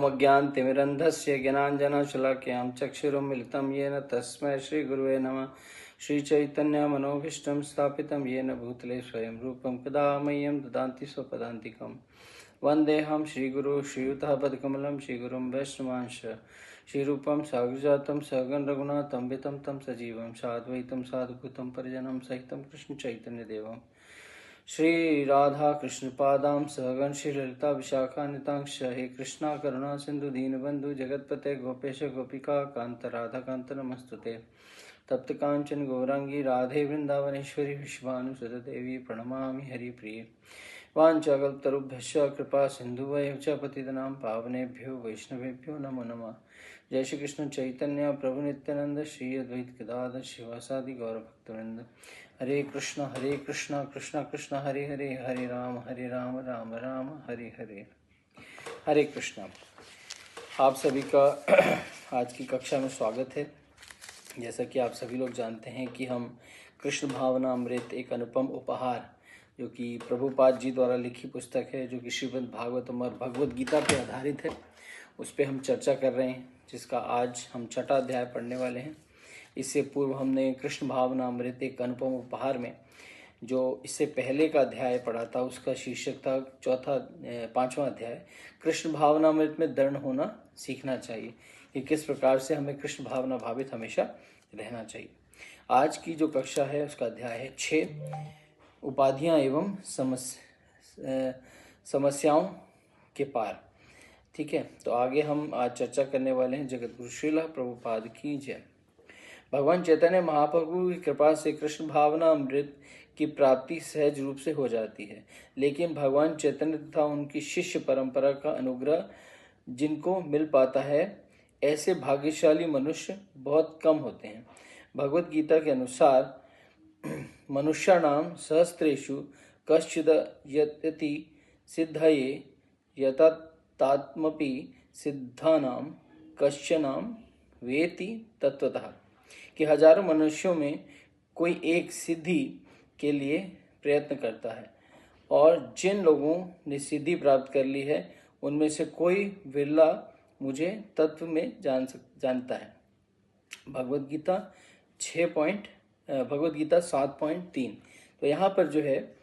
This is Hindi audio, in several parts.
ओमज्ञानतिमिरन्धस्य ज्ञानाञ्जनशलाकयां चक्षुरुन्मिलितं येन तस्मै श्रीगुरुवे नमः। श्रीचैतन्यमनोभीष्टं स्थापितं येन भूतले स्वयं रूपं कदा मह्यं ददाति स्वपदान्तिकं। वन्देऽहं श्रीगुरुं श्रीयुतापदकमलं श्रीगुरुं वैष्णवांश श्रीरूपं साग्रजातं सहगण रघुनाथान्वितं तं सजीवं साद्वैतं साधुभूतं परिजनं सहितं कृष्णचैतन्यदेवं श्री राधा कृष्ण पादां सहगण श्री ललिता विशाखान्वितांश। हे कृष्णा करुणा सिंधु दीनबंधु जगतपते गोपेश गोपिका कांत राधा कांत नमस्तुते। तप्त कांचन गौरांगी राधे वृंदावनेश्वरी विश्वानुसुते देवी प्रणमामि हरिप्रिये। वाञ्छाकल्पतरुभ्यश्च कृपा सिन्धुभ्यश्च पतितनां पावनेभ्यो वैष्णवेभ्यो नमो नमः। जय श्री कृष्ण चैतन्य प्रभु नित्यानंद श्री अद्वैत गदाधर शिवासादि गौरभक्तवृंद। हरे कृष्ण कृष्ण कृष्ण हरे हरे, हरे राम राम राम हरे हरे। हरे कृष्ण। आप सभी का आज की कक्षा में स्वागत है। जैसा कि आप सभी लोग जानते हैं कि हम कृष्ण भावना अमृत एक अनुपम उपहार, जो कि प्रभुपाद जी द्वारा लिखी पुस्तक है, जो कि श्रीमद् भागवतम और भगवद गीता पर आधारित है, उस पर हम चर्चा कर रहे हैं, जिसका आज हम छठा अध्याय पढ़ने वाले हैं। इससे पूर्व हमने कृष्ण भावना अमृत एक अनुपम उपहार में जो इससे पहले का अध्याय पढ़ा था, उसका शीर्षक था पांचवा अध्याय, कृष्ण भावना अमृत में दृढ़ होना सीखना चाहिए, कि किस प्रकार से हमें कृष्ण भावना भावित हमेशा रहना चाहिए। आज की जो कक्षा है उसका अध्याय है 6, उपाधियां एवं समस्याओं के पार। ठीक है, तो आगे हम आज चर्चा करने वाले हैं। जगतगुरु श्रील प्रभुपाद की जय। भगवान चैतन्य महाप्रभु की कृपा से कृष्ण भावना अमृत की प्राप्ति सहज रूप से हो जाती है, लेकिन भगवान चैतन्य तथा उनकी शिष्य परंपरा का अनुग्रह जिनको मिल पाता है, ऐसे भाग्यशाली मनुष्य बहुत कम होते हैं। भगवद गीता के अनुसार मनुष्याणाम सहस्रेषु कश्चिद यतति सिद्धये यतात्मपि सिद्धानां कश्चनाम वेति तत्वतः, कि हजारों मनुष्यों में कोई एक सिद्धि के लिए प्रयत्न करता है, और जिन लोगों ने सिद्धि प्राप्त कर ली है उनमें से कोई विरला मुझे तत्व में जानता है। भगवद गीता 7.3। तो यहाँ पर जो है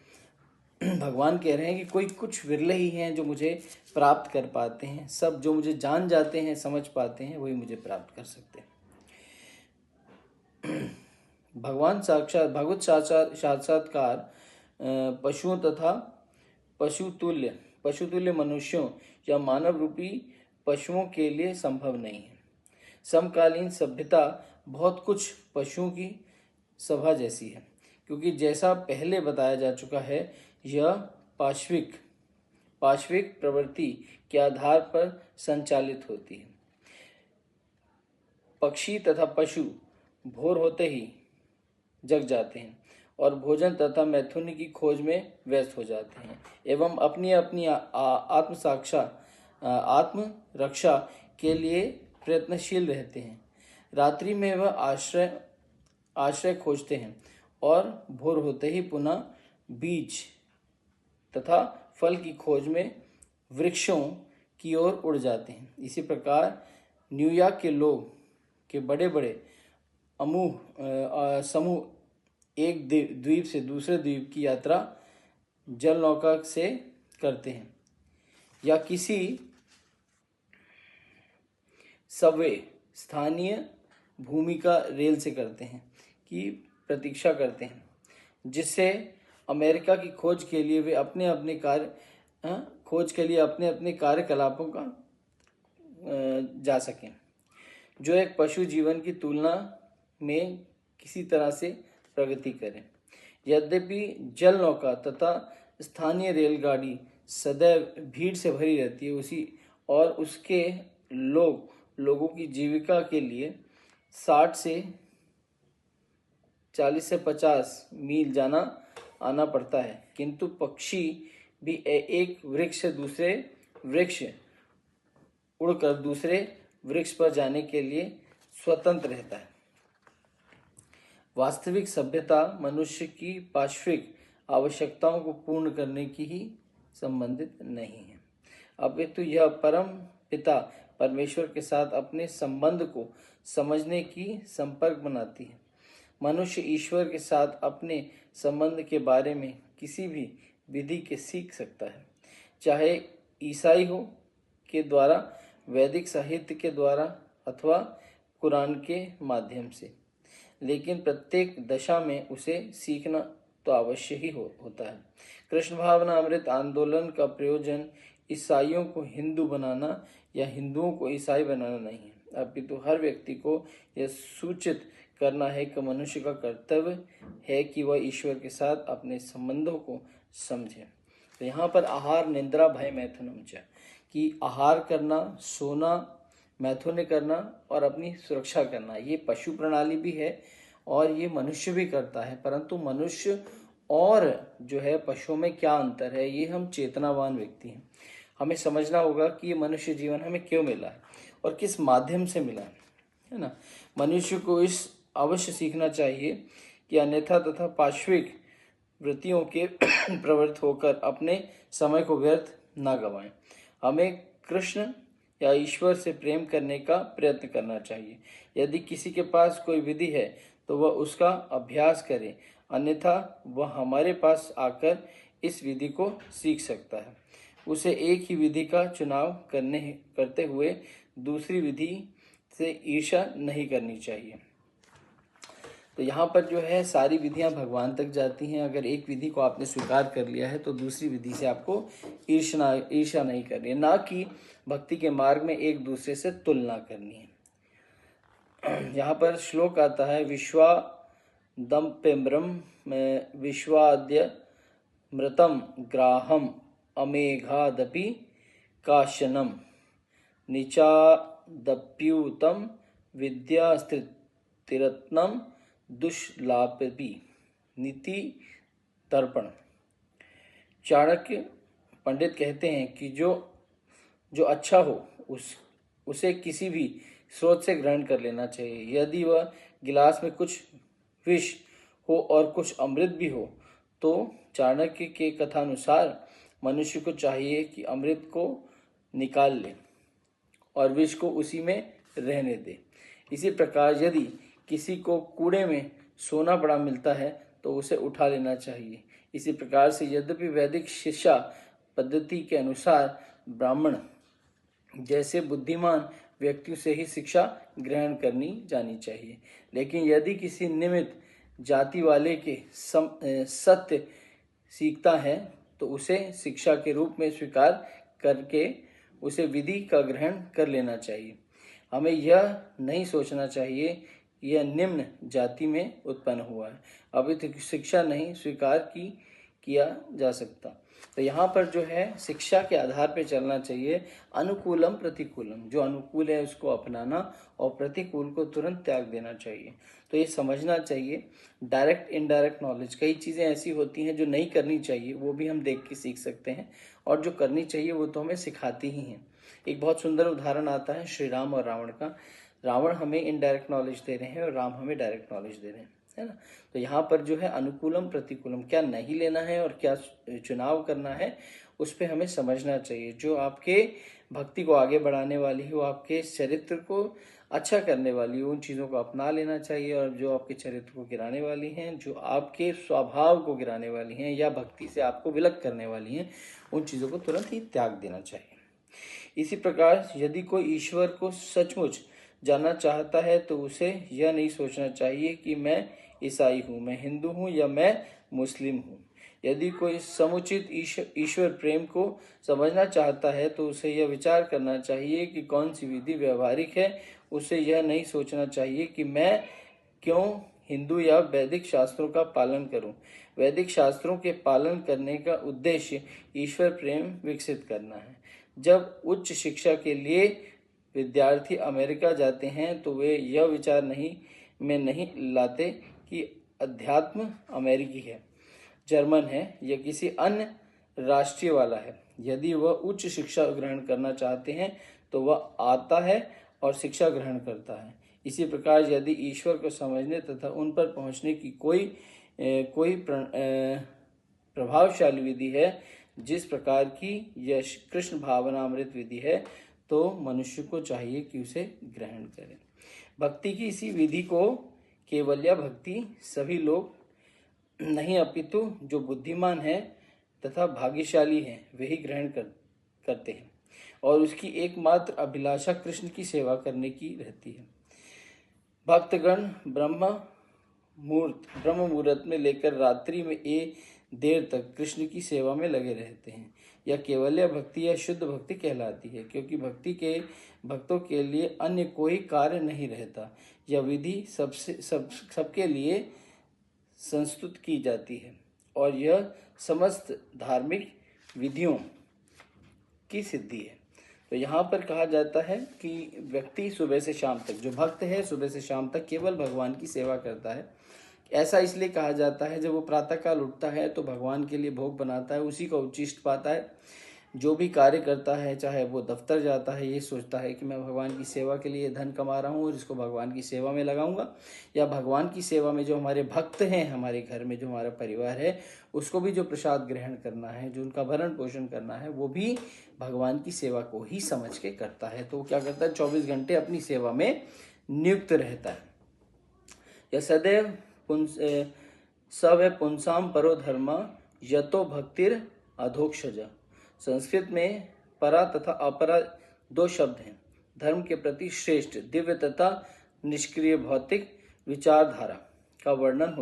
भगवान कह रहे हैं कि कोई कुछ विरले ही हैं जो मुझे प्राप्त कर पाते हैं। सब जो मुझे जान जाते हैं, समझ पाते हैं, वही मुझे प्राप्त कर सकते हैं। भगवत साक्षात्कार पशुओं तथा पशुतुल्य मनुष्यों या मानव रूपी पशुओं के लिए संभव नहीं है। समकालीन सभ्यता बहुत कुछ पशुओं की सभा जैसी है, क्योंकि जैसा पहले बताया जा चुका है, यह पाश्विक प्रवृत्ति के आधार पर संचालित होती है। पक्षी तथा पशु भोर होते ही जग जाते हैं और भोजन तथा मैथुन की खोज में व्यस्त हो जाते हैं, एवं अपनी अपनी आत्म रक्षा के लिए प्रयत्नशील रहते हैं। रात्रि में वह आश्रय खोजते हैं और भोर होते ही पुनः बीज तथा फल की खोज में वृक्षों की ओर उड़ जाते हैं। इसी प्रकार न्यूयॉर्क के लोग के बड़े बड़े समूह एक द्वीप से दूसरे द्वीप की यात्रा जल नौका से करते हैं, या किसी सबवे स्थानीय भूमिका रेल से करते हैं की प्रतीक्षा करते हैं, जिससे अमेरिका की खोज के लिए वे अपने अपने कार्यकलापों का जा सकें, जो एक पशु जीवन की तुलना में किसी तरह से प्रगति करें। यद्यपि जल नौका तथा स्थानीय रेलगाड़ी सदैव भीड़ से भरी रहती है, उसके लोगों की जीविका के लिए 40 से 50 मील जाना आना पड़ता है, किंतु पक्षी भी एक वृक्ष से दूसरे वृक्ष उड़कर दूसरे वृक्ष पर जाने के लिए स्वतंत्र रहता है। वास्तविक सभ्यता मनुष्य की पाश्विक आवश्यकताओं को पूर्ण करने की ही संबंधित नहीं है, अपितु यह परम पिता परमेश्वर के साथ अपने संबंध को समझने की संपर्क बनाती है। मनुष्य ईश्वर के साथ अपने संबंध के बारे में किसी भी विधि के सीख सकता है, चाहे ईसाई हो के द्वारा, वैदिक साहित्य के द्वारा अथवा कुरान के माध्यम से। लेकिन प्रत्येक दशा में उसे सीखना तो अवश्य ही होता है। कृष्ण भावना अमृत आंदोलन का प्रयोजन ईसाइयों को हिंदू बनाना या हिंदुओं को ईसाई बनाना नहीं है, अपितु हर व्यक्ति को यह सूचित करना है कि मनुष्य का कर्तव्य है कि वह ईश्वर के साथ अपने संबंधों को समझे। तो यहाँ पर आहार निद्रा भय मैथुनम च, कि आहार करना, सोना, मैथुन करना और अपनी सुरक्षा करना, ये पशु प्रणाली भी है और ये मनुष्य भी करता है। परंतु मनुष्य और जो है पशुओं में क्या अंतर है, ये हम चेतनावान व्यक्ति हैं। हमें समझना होगा कि ये मनुष्य जीवन हमें क्यों मिला है और किस माध्यम से मिला है ना। मनुष्य को इस अवश्य सीखना चाहिए कि अन्यथा तथा पाश्विक वृत्तियों के प्रवृत्त होकर अपने समय को व्यर्थ ना गवाएं। हमें कृष्ण या ईश्वर से प्रेम करने का प्रयत्न करना चाहिए। यदि किसी के पास कोई विधि है तो वह उसका अभ्यास करे, अन्यथा वह हमारे पास आकर इस विधि को सीख सकता है। उसे एक ही विधि का चुनाव करते हुए दूसरी विधि से ईर्ष्या नहीं करनी चाहिए। तो यहाँ पर जो है सारी विधियाँ भगवान तक जाती हैं। अगर एक विधि को आपने स्वीकार कर लिया है तो दूसरी विधि से आपको ईर्ष्या नहीं करनी है, ना कि भक्ति के मार्ग में एक दूसरे से तुलना करनी है। यहाँ पर श्लोक आता है, विश्वादम्पेम्ब्रम विश्वाद्य मृतम ग्राहम अमेघादपि काशनम निचादप्युतम विद्यास्त्रिरत्नम दुष्लापि नीति तर्पण। चाणक्य पंडित कहते हैं कि जो अच्छा हो उसे किसी भी स्रोत से ग्रहण कर लेना चाहिए। यदि वह गिलास में कुछ विष हो और कुछ अमृत भी हो तो चाणक्य के कथानुसार मनुष्य को चाहिए कि अमृत को निकाल ले और विष को उसी में रहने दे। इसी प्रकार यदि किसी को कूड़े में सोना पड़ा मिलता है तो उसे उठा लेना चाहिए। इसी प्रकार से यद्यपि वैदिक शिक्षा पद्धति के अनुसार ब्राह्मण जैसे बुद्धिमान व्यक्तियों से ही शिक्षा ग्रहण करनी जानी चाहिए, लेकिन यदि किसी निमित्त जाति वाले के सत्य सीखता है तो उसे शिक्षा के रूप में स्वीकार करके उसे विधि का ग्रहण कर लेना चाहिए। हमें यह नहीं सोचना चाहिए यह निम्न जाति में उत्पन्न हुआ है, अभी तक शिक्षा नहीं स्वीकार किया जा सकता। तो यहाँ पर जो है शिक्षा के आधार पर चलना चाहिए, अनुकूलम प्रतिकूलम, जो अनुकूल है उसको अपनाना और प्रतिकूल को तुरंत त्याग देना चाहिए। तो ये समझना चाहिए। डायरेक्ट इनडायरेक्ट नॉलेज, कई चीज़ें ऐसी होती हैं जो नहीं करनी चाहिए वो भी हम देख के सीख सकते हैं, और जो करनी चाहिए वो तो हमें सिखाती ही हैं। एक बहुत सुंदर उदाहरण आता है श्री राम और रावण का। रावण हमें इनडायरेक्ट नॉलेज दे रहे हैं और राम हमें डायरेक्ट नॉलेज दे रहे हैं, है ना। तो यहाँ पर जो है अनुकूलम प्रतिकूलम, क्या नहीं लेना है और क्या चुनाव करना है, उस पर हमें समझना चाहिए। जो आपके भक्ति को आगे बढ़ाने वाली हो, आपके चरित्र को अच्छा करने वाली हो, उन चीज़ों को अपना लेना चाहिए, और जो आपके चरित्र को गिराने वाली हैं, जो आपके स्वभाव को गिराने वाली हैं या भक्ति से आपको विलग करने वाली हैं, उन चीज़ों को तुरंत ही त्याग देना चाहिए। इसी प्रकार यदि कोई ईश्वर को सचमुच जानना चाहता है तो उसे यह नहीं सोचना चाहिए कि मैं ईसाई हूँ, मैं हिंदू हूँ या मैं मुस्लिम हूँ। यदि कोई समुचित ईश्वर प्रेम को समझना चाहता है तो उसे यह विचार करना चाहिए कि कौन सी विधि व्यवहारिक है। उसे यह नहीं सोचना चाहिए कि मैं क्यों हिंदू या वैदिक शास्त्रों का पालन करूं। वैदिक शास्त्रों के पालन करने का उद्देश्य ईश्वर प्रेम विकसित करना है। जब उच्च शिक्षा के लिए विद्यार्थी अमेरिका जाते हैं तो वे यह विचार नहीं लाते कि अध्यात्म अमेरिकी है, जर्मन है या किसी अन्य राष्ट्रीय वाला है। यदि वह उच्च शिक्षा ग्रहण करना चाहते हैं तो वह आता है और शिक्षा ग्रहण करता है। इसी प्रकार यदि ईश्वर को समझने तथा उन पर पहुंचने की कोई प्रभावशाली विधि है जिस प्रकार की यह कृष्ण भावनामृत विधि है, तो मनुष्य को चाहिए कि उसे ग्रहण करे। भक्ति की इसी विधि को केवल्या भक्ति सभी लोग नहीं, अपितु जो बुद्धिमान है तथा भाग्यशाली हैं वही ग्रहण करते हैं, और उसकी एकमात्र अभिलाषा कृष्ण की सेवा करने की रहती है। भक्तगण ब्रह्म मुहूर्त में लेकर रात्रि में देर तक कृष्ण की सेवा में लगे रहते हैं। यह केवल्य भक्ति या शुद्ध भक्ति कहलाती है, क्योंकि भक्ति के भक्तों के लिए अन्य कोई कार्य नहीं रहता। यह विधि सबके लिए संस्तुत की जाती है, और यह समस्त धार्मिक विधियों की सिद्धि है। तो यहाँ पर कहा जाता है कि व्यक्ति सुबह से शाम तक, जो भक्त है सुबह से शाम तक केवल भगवान की सेवा करता है। ऐसा इसलिए कहा जाता है, जब वो प्रातःकाल उठता है तो भगवान के लिए भोग बनाता है, उसी का उच्चिष्ट पाता है। जो भी कार्य करता है, चाहे वो दफ्तर जाता है, ये सोचता है कि मैं भगवान की सेवा के लिए धन कमा रहा हूँ और इसको भगवान की सेवा में लगाऊंगा, या भगवान की सेवा में जो हमारे भक्त हैं, हमारे घर में जो हमारा परिवार है, उसको भी जो प्रसाद ग्रहण करना है, जो उनका भरण पोषण करना है, वो भी भगवान की सेवा को ही समझ के करता है। तो वो क्या करता है, 24 घंटे अपनी सेवा में नियुक्त रहता है। यह सदैव पुंसाम परो धर्म यतो भक्तिर अधोक्षज। संस्कृत में परा तथा अपरा दो शब्द हैं। धर्म के प्रति श्रेष्ठ, दिव्य तथा निष्क्रिय भौतिक विचारधारा का वर्णन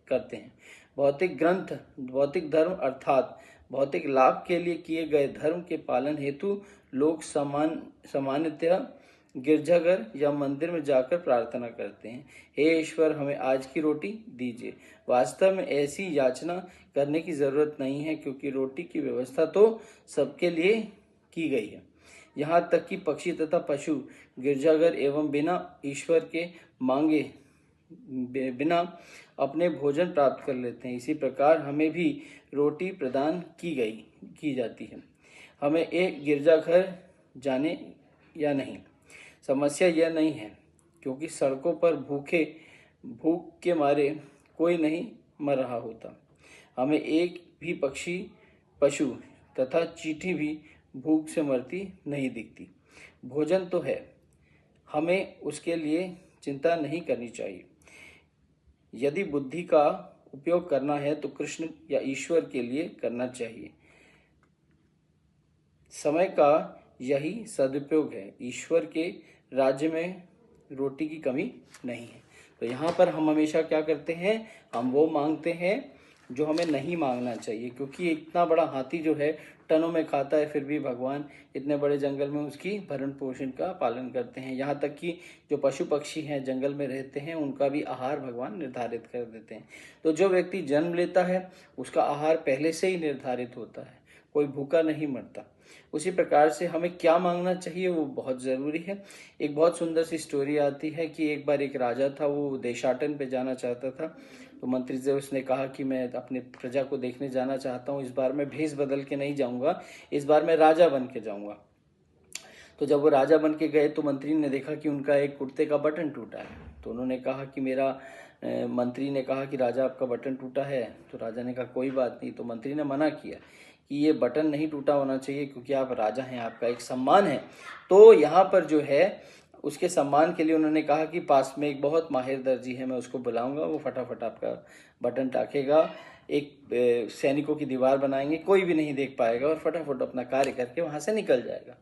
करते हैं। भौतिक ग्रंथ, भौतिक धर्म अर्थात भौतिक लाभ के लिए किए गए धर्म के पालन हेतु लोग सामान्यतः गिरजाघर या मंदिर में जाकर प्रार्थना करते हैं, हे ईश्वर हमें आज की रोटी दीजिए। वास्तव में ऐसी याचना करने की जरूरत नहीं है, क्योंकि रोटी की व्यवस्था तो सबके लिए की गई है। यहाँ तक कि पक्षी तथा पशु गिरजाघर एवं बिना ईश्वर के मांगे बिना अपने भोजन प्राप्त कर लेते हैं। इसी प्रकार हमें भी रोटी प्रदान की जाती है। हमें एक गिरजाघर जाने या नहीं, समस्या यह नहीं है, क्योंकि सड़कों पर भूख के मारे कोई नहीं मर रहा होता। हमें एक भी पक्षी, पशु तथा चींटी भी भूख से मरती नहीं दिखती। भोजन तो है, हमें उसके लिए चिंता नहीं करनी चाहिए। यदि बुद्धि का उपयोग करना है तो कृष्ण या ईश्वर के लिए करना चाहिए। समय का यही सदुपयोग है। ईश्वर के राज्य में रोटी की कमी नहीं है। तो यहाँ पर हम हमेशा क्या करते हैं, हम वो मांगते हैं जो हमें नहीं मांगना चाहिए, क्योंकि इतना बड़ा हाथी जो है टनों में खाता है, फिर भी भगवान इतने बड़े जंगल में उसकी भरण पोषण का पालन करते हैं। यहाँ तक कि जो पशु पक्षी हैं जंगल में रहते हैं, उनका भी आहार भगवान निर्धारित कर देते हैं। तो जो व्यक्ति जन्म लेता है उसका आहार पहले से ही निर्धारित होता है, कोई भूखा नहीं मरता। उसी प्रकार से हमें क्या मांगना चाहिए वो बहुत ज़रूरी है। एक बहुत सुंदर सी स्टोरी आती है कि एक बार एक राजा था, वो देशाटन पे जाना चाहता था। तो मंत्री से उसने कहा कि मैं अपने प्रजा को देखने जाना चाहता हूँ, इस बार मैं भेष बदल के नहीं जाऊँगा, इस बार मैं राजा बन के जाऊँगा। तो जब वो राजा बन के गए तो मंत्री ने देखा कि उनका एक कुर्ते का बटन टूटा है। तो उन्होंने कहा कि मंत्री ने कहा कि राजा आपका बटन टूटा है। तो राजा ने कहा कोई बात नहीं। तो मंत्री ने मना किया कि ये बटन नहीं टूटा होना चाहिए, क्योंकि आप राजा हैं, आपका एक सम्मान है। तो यहाँ पर जो है उसके सम्मान के लिए उन्होंने कहा कि पास में एक बहुत माहिर दर्जी है, मैं उसको बुलाऊंगा, वो फटाफट आपका बटन टाकेगा, एक सैनिकों की दीवार बनाएंगे, कोई भी नहीं देख पाएगा और फटाफट अपना कार्य करके वहाँ से निकल जाएगा।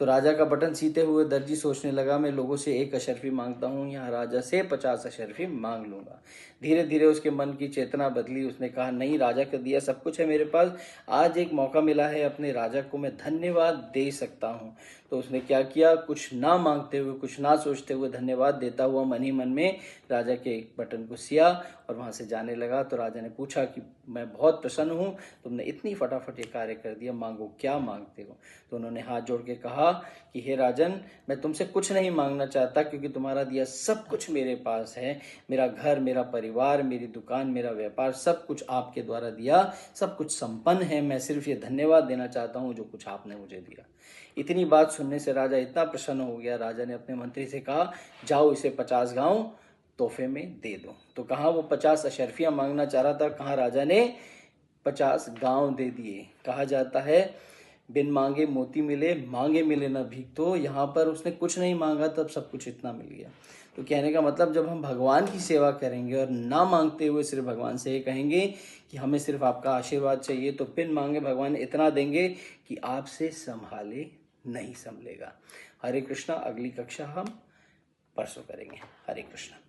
तो राजा का बटन सीते हुए दर्जी सोचने लगा, मैं लोगों से 1 अशर्फी मांगता हूँ, यहाँ राजा से 50 अशर्फी मांग लूंगा। धीरे धीरे उसके मन की चेतना बदली। उसने कहा नहीं, राजा का दिया सब कुछ है मेरे पास, आज एक मौका मिला है, अपने राजा को मैं धन्यवाद दे सकता हूँ। तो उसने क्या किया, कुछ ना मांगते हुए, कुछ ना सोचते हुए धन्यवाद देता हुआ मन ही मन में राजा के बटन को सिया और वहाँ से जाने लगा। तो राजा ने पूछा कि मैं बहुत प्रसन्न हूँ, तुमने इतनी फटाफट ये कार्य कर दिया, मांगो क्या मांगते हो। तो उन्होंने हाथ जोड़ के कहा कि हे राजन, मैं तुमसे कुछ नहीं मांगना चाहता, क्योंकि तुम्हारा दिया सब कुछ मेरे पास है, मेरा घर, मेरा परिवार, मेरी दुकान, मेरा व्यापार, सब कुछ आपके द्वारा दिया, सब कुछ संपन्न है। मैं सिर्फ ये धन्यवाद देना चाहता हूँ जो कुछ आपने मुझे दिया। इतनी बात सुनने से राजा इतना प्रसन्न हो गया, राजा ने अपने मंत्री से कहा जाओ इसे 50 गांव तोहफे में दे दो। तो कहाँ वो 50 अशर्फियाँ मांगना चाह रहा था, कहाँ राजा ने 50 गांव दे दिए। कहा जाता है बिन मांगे मोती मिले, मांगे मिले ना भीख। तो यहाँ पर उसने कुछ नहीं मांगा तब सब कुछ इतना मिल गया। तो कहने का मतलब जब हम भगवान की सेवा करेंगे और ना मांगते हुए सिर्फ भगवान से ये कहेंगे कि हमें सिर्फ आपका आशीर्वाद चाहिए, तो बिन मांगे भगवान इतना देंगे कि आपसे संभाले नहीं संभलेगा। हरे कृष्णा। अगली कक्षा हम परसों करेंगे। हरे कृष्णा।